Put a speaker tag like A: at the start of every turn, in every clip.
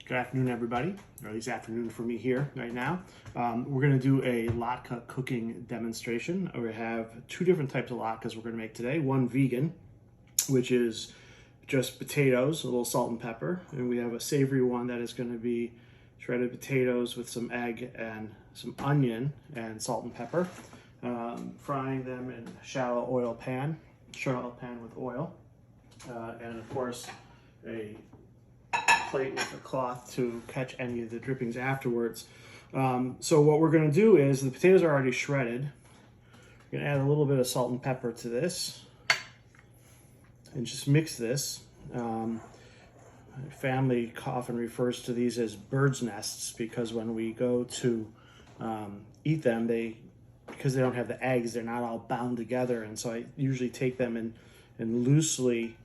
A: Good afternoon, everybody, or at least afternoon for me here right now. We're going to do a latke cooking demonstration. We have two different types of latkes we're going to make today. One vegan, which is just potatoes, a little salt and pepper. And we have a savory one that is going to be shredded potatoes with some egg and some onion and salt and pepper. Frying them in a shallow pan with oil. And of course, a plate with a cloth to catch any of the drippings afterwards. So what we're going to do is, the potatoes are already shredded. We're going to add a little bit of salt and pepper to this and just mix this. My family often refers to these as bird's nests because when we go to eat them, because they don't have the eggs, they're not all bound together, and so I usually take them and loosely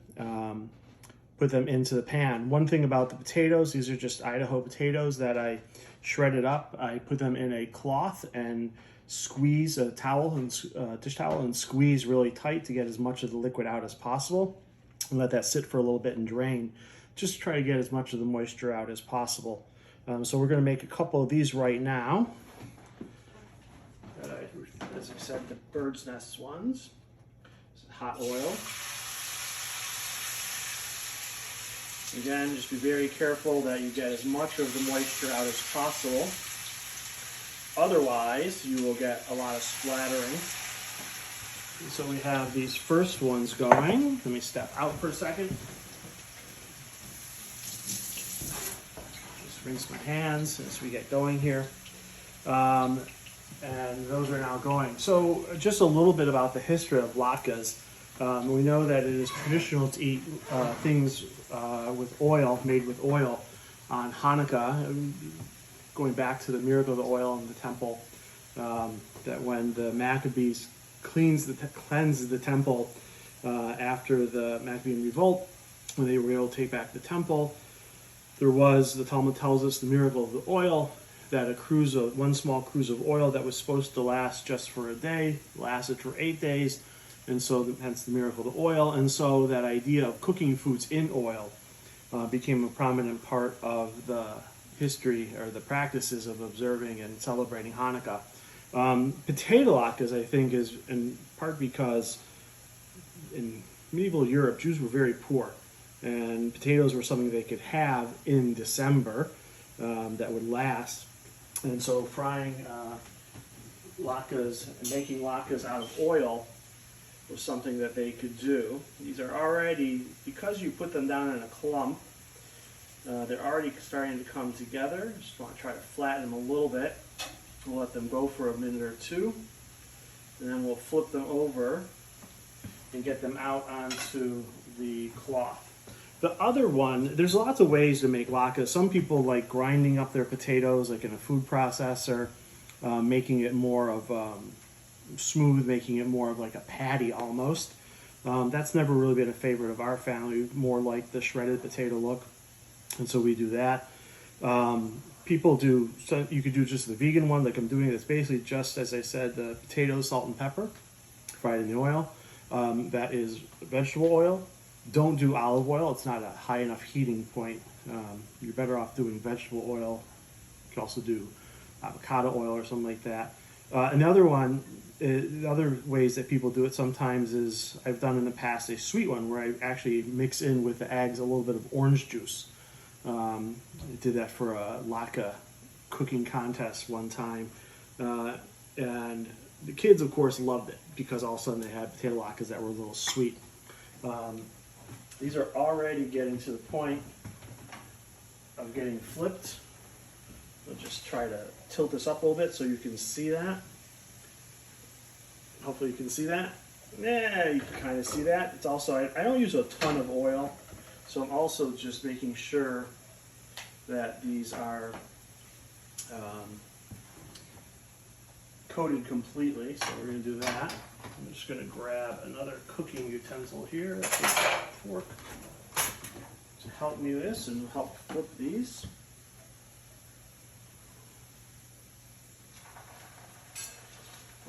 A: put them into the pan. One thing about the potatoes, these are just Idaho potatoes that I shredded up. I put them in a cloth and squeeze a towel and dish towel and squeeze really tight to get as much of the liquid out as possible, and let that sit for a little bit and drain. Just try to get as much of the moisture out as possible. So we're going to make a couple of these right now. As I said, the bird's nest ones. Hot oil. Again, just be very careful that you get as much of the moisture out as possible. Otherwise, you will get a lot of splattering. So we have these first ones going. Let me step out for a second. Just rinse my hands as we get going here. And those are now going. So just a little bit about the history of latkes. We know that it is traditional to eat things with oil, made with oil, on Hanukkah, going back to the miracle of the oil in the temple, that when the Maccabees cleansed the temple after the Maccabean revolt, when they were able to take back the temple, there was, the Talmud tells us, the miracle of the oil, that one small cruse of oil that was supposed to last just for a day, lasted for 8 days, and so hence the miracle of the oil. And so that idea of cooking foods in oil became a prominent part of the history or the practices of observing and celebrating Hanukkah. Potato latkes, I think, is in part because in medieval Europe, Jews were very poor, and potatoes were something they could have in December that would last. And so frying latkes and making latkes out of oil was something that they could do. These are already, because you put them down in a clump, they're already starting to come together. Just want to try to flatten them a little bit. We'll let them go for a minute or two, and then we'll flip them over and get them out onto the cloth. The other one, there's lots of ways to make latkes. Some people like grinding up their potatoes like in a food processor, making it more of smooth, making it more of like a patty almost. That's never really been a favorite of our family, more like the shredded potato look, and so we do that. People do, so you could do just the vegan one like I'm doing. It's basically just, as I said, the potatoes, salt and pepper, fried in the oil. That is vegetable oil. Don't do olive oil. It's not a high enough heating point. You're better off doing vegetable oil. You can also do avocado oil or something like that. Another one, other ways that people do it sometimes is, I've done in the past a sweet one where I actually mix in with the eggs a little bit of orange juice. I did that for a latke cooking contest one time. And the kids, of course, loved it because all of a sudden they had potato latkes that were a little sweet. These are already getting to the point of getting flipped. I'll just try to tilt this up a little bit so you can see that. Hopefully you can see that. Yeah, you can kind of see that. It's also, I don't use a ton of oil, so I'm also just making sure that these are coated completely. So we're going to do that. I'm just going to grab another cooking utensil here, a fork, to help me with this and help flip these.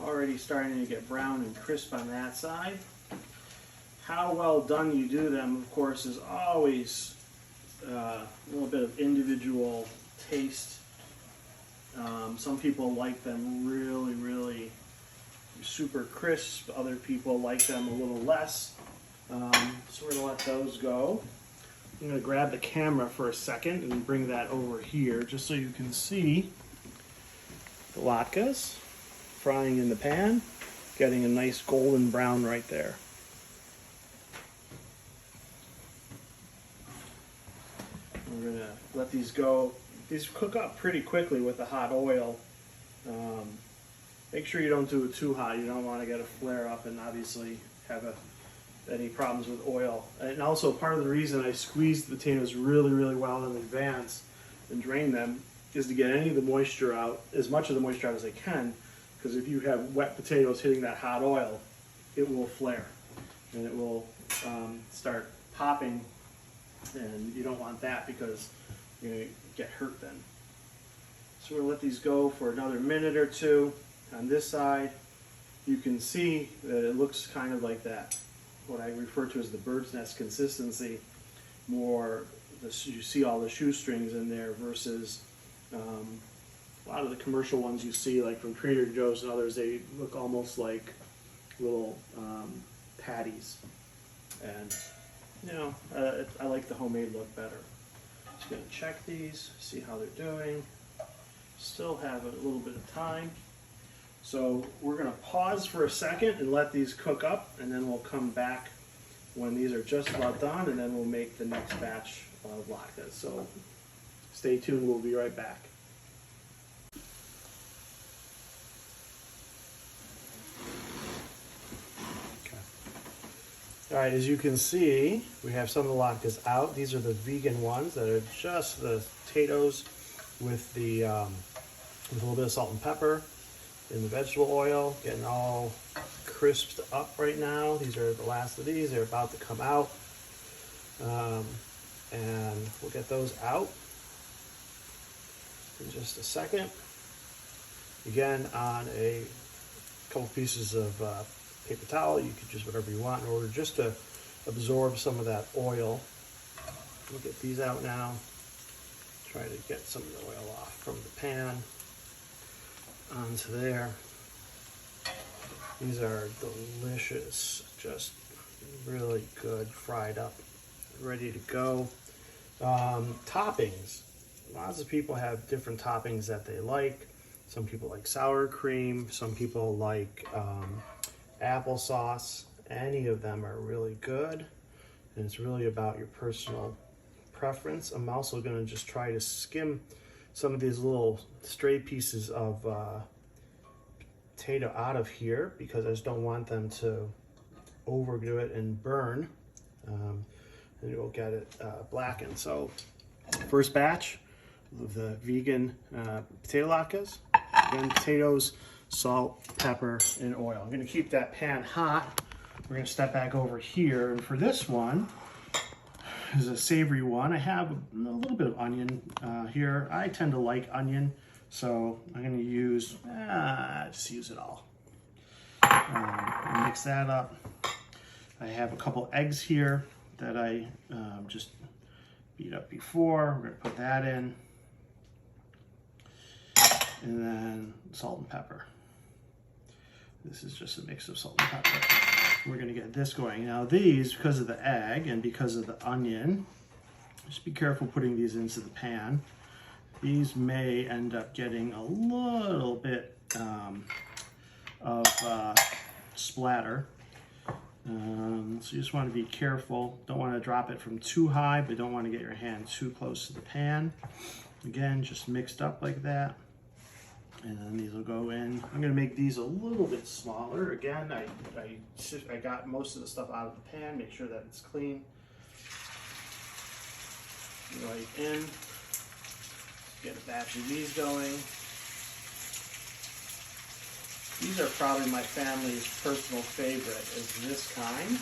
A: Already starting to get brown and crisp on that side. How well done you do them, of course, is always a little bit of individual taste. Some people like them really, really super crisp. Other people like them a little less. So we're gonna let those go. I'm gonna grab the camera for a second and bring that over here just so you can see the latkes frying in the pan, getting a nice golden brown right there. We're gonna let these go. These cook up pretty quickly with the hot oil. Make sure you don't do it too hot. You don't want to get a flare up and obviously have any problems with oil. And also part of the reason I squeeze the potatoes really, really well in advance and drain them is to get any of the moisture out, as much of the moisture out as I can, because if you have wet potatoes hitting that hot oil, it will flare and it will start popping, and you don't want that because you're going to get hurt then. So we're going to let these go for another minute or two. On this side, you can see that it looks kind of like that, what I refer to as the bird's nest consistency. More, you see all the shoestrings in there versus a lot of the commercial ones you see, like from Trader Joe's and others, they look almost like little patties. And you know, I like the homemade look better. Just gonna check these, see how they're doing. Still have a little bit of time. So we're gonna pause for a second and let these cook up, and then we'll come back when these are just about done, and then we'll make the next batch of latkes. So stay tuned, we'll be right back. All right, as you can see, we have some of the latkes out. These are the vegan ones that are just the potatoes with the with a little bit of salt and pepper in the vegetable oil, getting all crisped up right now. These are the last of these. They're about to come out. And we'll get those out in just a second. Again, on a couple pieces of paper towel, you could use whatever you want in order just to absorb some of that oil. We'll get these out now. Try to get some of the oil off from the pan onto there. These are delicious, just really good, fried up, ready to go. Toppings. Lots of people have different toppings that they like. Some people like sour cream, some people like applesauce. Any of them are really good, and it's really about your personal preference. I'm also going to just try to skim some of these little stray pieces of potato out of here because I just don't want them to overdo it and burn, and it will get it blackened. So first batch of the vegan potato latkes. Again, potatoes, salt, pepper, and oil. I'm going to keep that pan hot. We're going to step back over here, and for this one is a savory one. I have a little bit of onion here. I tend to like onion, so I'm going to use, just use it all. Mix that up. I have a couple eggs here that I just beat up before. We're going to put that in. And then salt and pepper. This is just a mix of salt and pepper. We're gonna get this going. Now these, because of the egg and because of the onion, just be careful putting these into the pan. These may end up getting a little bit of splatter. So you just want to be careful. Don't want to drop it from too high, but don't want to get your hand too close to the pan. Again, just mixed up like that. And then these will go in. I'm going to make these a little bit smaller. Again, I got most of the stuff out of the pan. Make sure that it's clean. Right in. Get a batch of these going. These are probably my family's personal favorite, is this kind.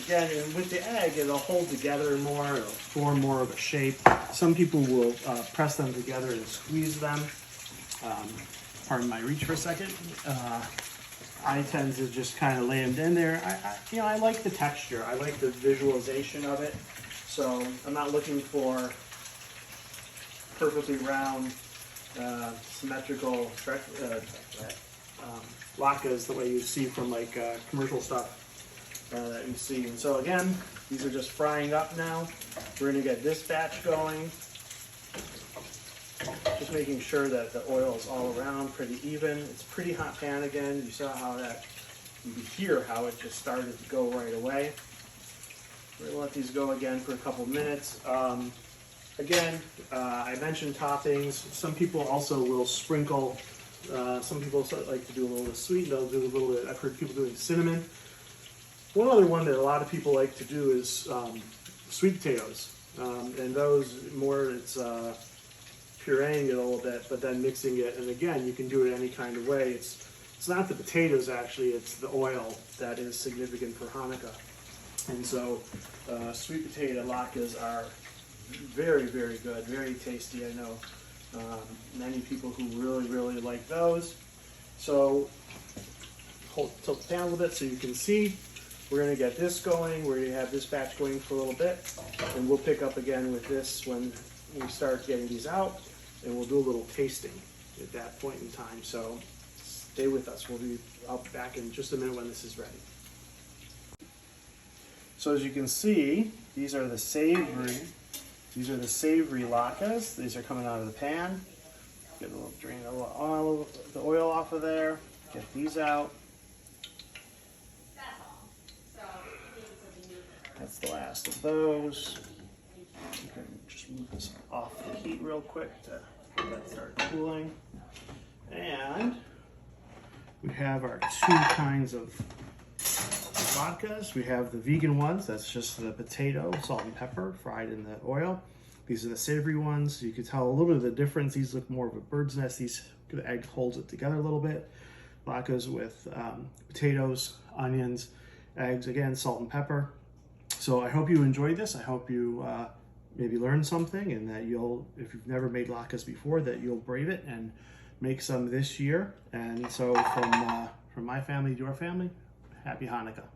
A: Again, and with the egg, it'll hold together more. It'll form more of a shape. Some people will press them together and squeeze them. Pardon my reach for a second. I tend to just kind of lay them in there. I like the texture. I like the visualization of it. So I'm not looking for perfectly round, symmetrical latkes the way you see from like commercial stuff that you see. And so again, these are just frying up now. We're going to get this batch going. Just making sure that the oil is all around pretty even. It's a pretty hot pan again. You saw how that, you could hear how it just started to go right away. We're going to let these go again for a couple minutes. Again, I mentioned toppings. Some people also will sprinkle, some people like to do a little bit of sweet, they'll do a little bit, I've heard people doing cinnamon. One other one that a lot of people like to do is sweet potatoes. And those more, it's pureeing it a little bit, but then mixing it. And again, you can do it any kind of way. It's not the potatoes actually, it's the oil that is significant for Hanukkah. And so sweet potato latkes are very, very good, very tasty. I know many people who really, really like those. So tilt the pan a little bit so you can see. We're going to get this going. We're going to have this batch going for a little bit, and we'll pick up again with this when we start getting these out, and we'll do a little tasting at that point in time. So stay with us. I'll be back in just a minute when this is ready. So as you can see, these are the savory latkes. These are coming out of the pan. Get a little drain a little the oil off of there. Get these out. That's the last of those. You can just move this off the heat real quick to let that start cooling. And we have our two kinds of latkes. We have the vegan ones, that's just the potato, salt and pepper, fried in the oil. These are the savory ones. You can tell a little bit of the difference. These look more of a bird's nest. The egg holds it together a little bit. Latkes with potatoes, onions, eggs, again, salt and pepper. So I hope you enjoyed this. I hope you maybe learned something, and that you'll, if you've never made latkes before, that you'll brave it and make some this year. And so from my family to your family, happy Hanukkah.